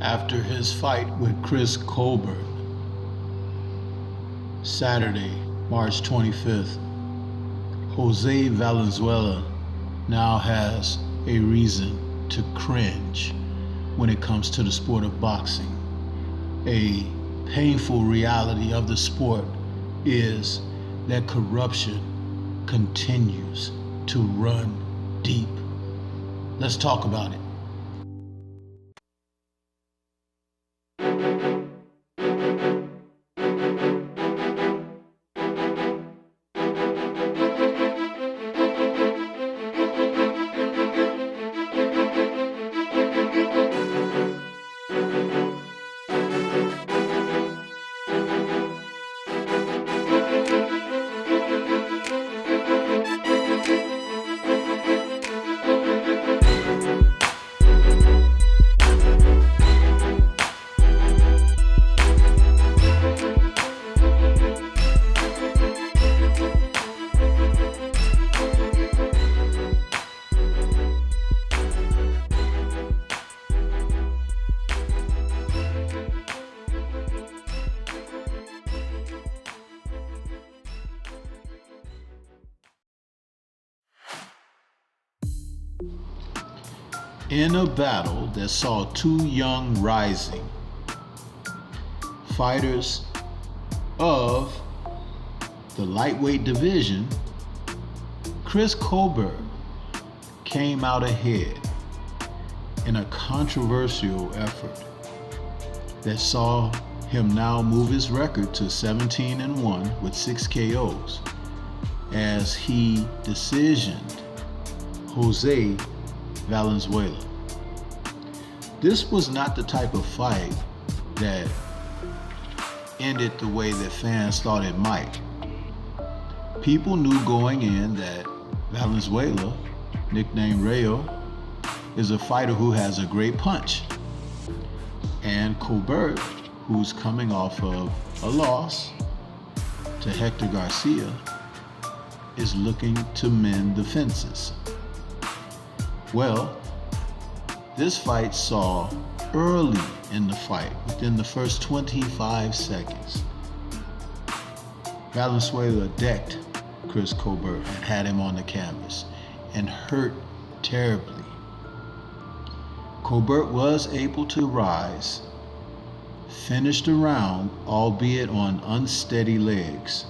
after his fight with Chris Colbert, Saturday, March 25th, Jose Valenzuela now has a reason to cringe when it comes to the sport of boxing. A painful reality of the sport is that corruption continues to run deep. Let's talk about it. In a battle that saw two young rising fighters of the lightweight division, Chris Colbert came out ahead in a controversial effort that saw him now move his record to 17-1 with 6 KOs as he decisioned Jose Valenzuela. This was not the type of fight that ended the way that fans thought it might. People knew going in that Valenzuela, nicknamed Rayo, is a fighter who has a great punch. And Colbert, who's coming off of a loss to Hector Garcia, is looking to mend the fences. Well, this fight saw early in the fight, within the first 25 seconds, Valenzuela decked Chris Colbert and had him on the canvas and hurt terribly. Colbert was able to rise, finished the round, albeit on unsteady legs,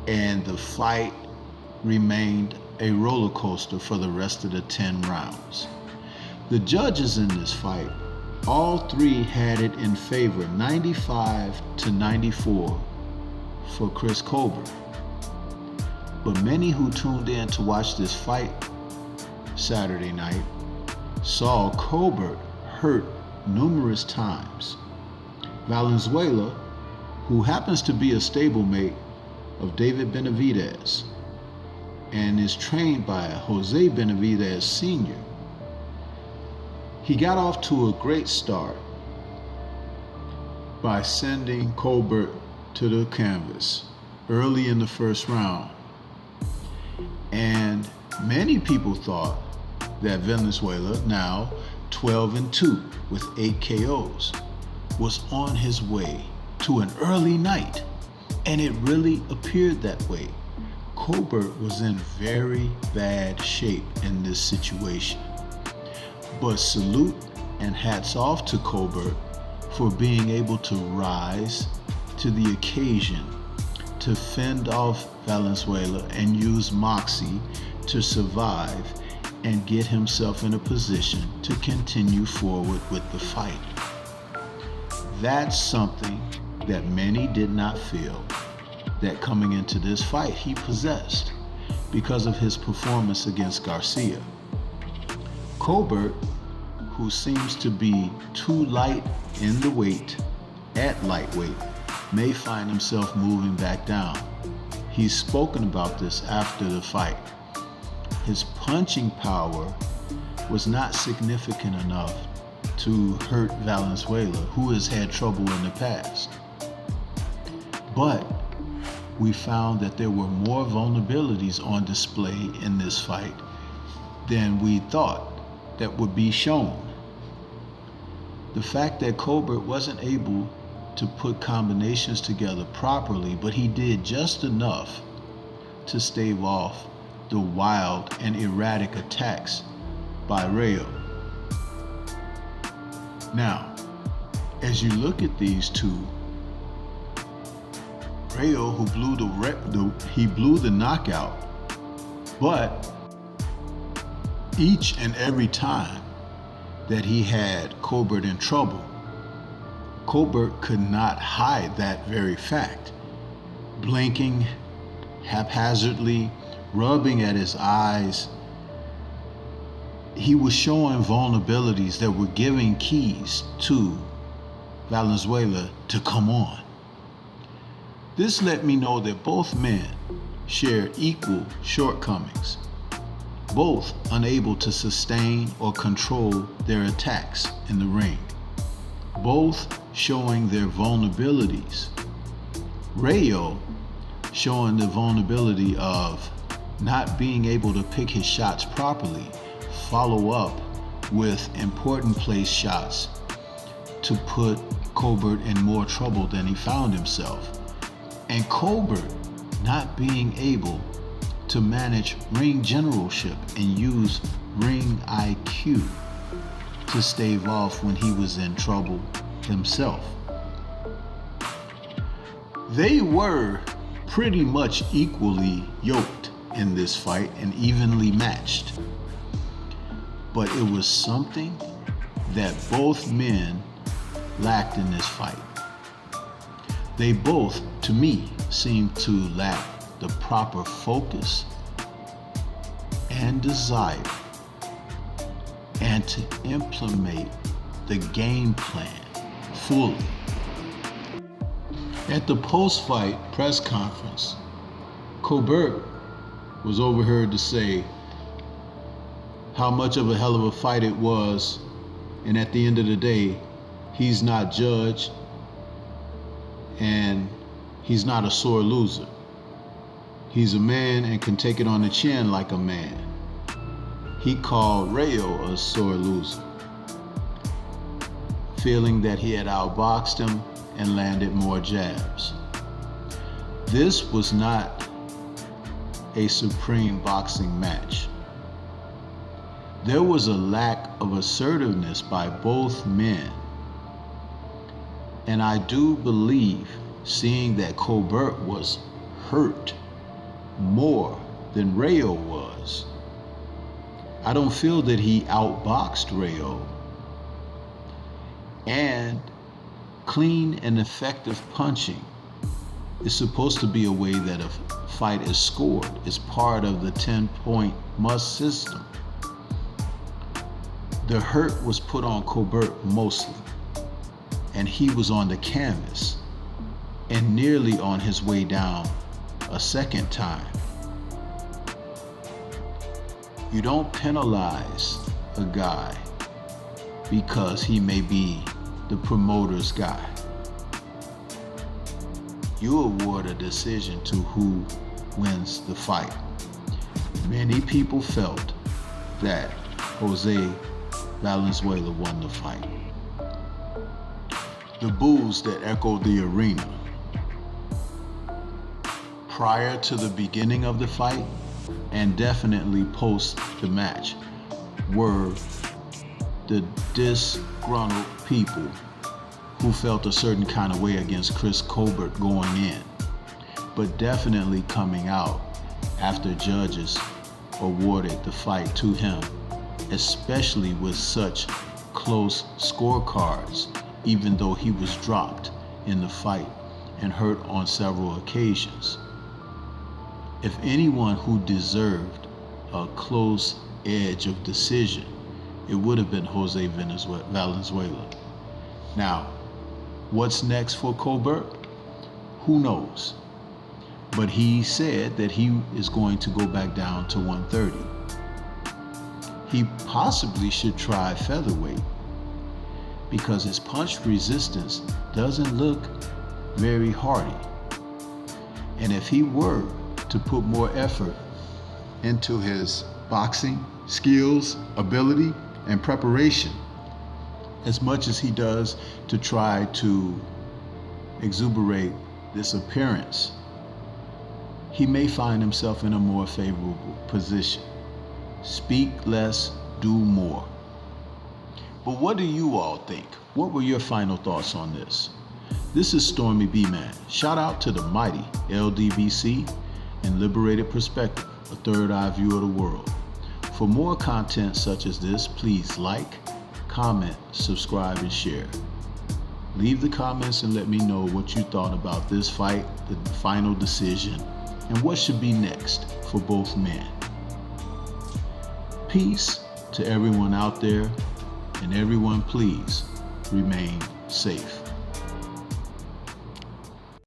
and the fight remained a roller coaster for the rest of the 10 rounds. The judges in this fight, all three had it in favor, 95-94 for Chris Colbert. But many who tuned in to watch this fight Saturday night saw Colbert hurt numerous times. Valenzuela, who happens to be a stablemate of David Benavidez and is trained by Jose Benavidez Sr., he got off to a great start by sending Colbert to the canvas early in the first round. And many people thought that Valenzuela, now 12-2 with 8 KOs, was on his way to an early night. And it really appeared that way. Colbert was in very bad shape in this situation. But salute and hats off to Colbert for being able to rise to the occasion to fend off Valenzuela and use moxie to survive and get himself in a position to continue forward with the fight. That's something that many did not feel that coming into this fight he possessed because of his performance against Garcia. Colbert, who seems to be too light in the weight at lightweight, may find himself moving back down. He's spoken about this after the fight. His punching power was not significant enough to hurt Valenzuela, who has had trouble in the past. But we found that there were more vulnerabilities on display in this fight than we thought that would be shown. The fact that Colbert wasn't able to put combinations together properly, but he did just enough to stave off the wild and erratic attacks by Rayo. Now, as you look at these two, Rayo, who blew the knockout, but each and every time that he had Colbert in trouble, Colbert could not hide that very fact. Blinking haphazardly, rubbing at his eyes, he was showing vulnerabilities that were giving keys to Valenzuela to come on. This let me know that both men shared equal shortcomings, both unable to sustain or control their attacks in the ring, both showing their vulnerabilities. Rayo showing the vulnerability of not being able to pick his shots properly, follow up with important place shots to put Colbert in more trouble than he found himself. And Colbert not being able to manage ring generalship and use ring IQ to stave off when he was in trouble himself. They were pretty much equally yoked in this fight and evenly matched. But it was something that both men lacked in this fight. They both, to me, seemed to lack the proper focus and desire and to implement the game plan fully. At the post-fight press conference, Colbert was overheard to say how much of a hell of a fight it was, and at the end of the day, he's not judged and he's not a sore loser. He's a man and can take it on the chin like a man. He called Rayo a sore loser, feeling that he had outboxed him and landed more jabs. This was not a supreme boxing match. There was a lack of assertiveness by both men. And I do believe, seeing that Colbert was hurt more than Rayo was, I don't feel that he outboxed Rayo. And clean and effective punching is supposed to be a way that a fight is scored. It's part of the 10-point must system. The hurt was put on Colbert mostly, and he was on the canvas and nearly on his way down a second time. You don't penalize a guy because he may be the promoter's guy. You award a decision to who wins the fight. Many people felt that Jose Valenzuela won the fight. The boos that echoed the arena prior to the beginning of the fight and definitely post the match were the disgruntled people who felt a certain kind of way against Chris Colbert going in, but definitely coming out after judges awarded the fight to him, especially with such close scorecards, even though he was dropped in the fight and hurt on several occasions. If anyone who deserved a close edge of decision, it would have been Jose Valenzuela. Now, what's next for Colbert? Who knows? But he said that he is going to go back down to 130. He possibly should try featherweight because his punch resistance doesn't look very hardy. And if he were to put more effort into his boxing skills, ability, and preparation, as much as he does to try to exuberate this appearance, he may find himself in a more favorable position. Speak less, do more. But what do you all think? What were your final thoughts on this? This is Stormy B-Man. Shout out to the mighty LDBC and Liberated Perspective, a third eye view of the world. For more content such as this, please like, comment, subscribe, and share. Leave the comments and let me know what you thought about this fight, the final decision, and what should be next for both men. Peace to everyone out there, and everyone please remain safe.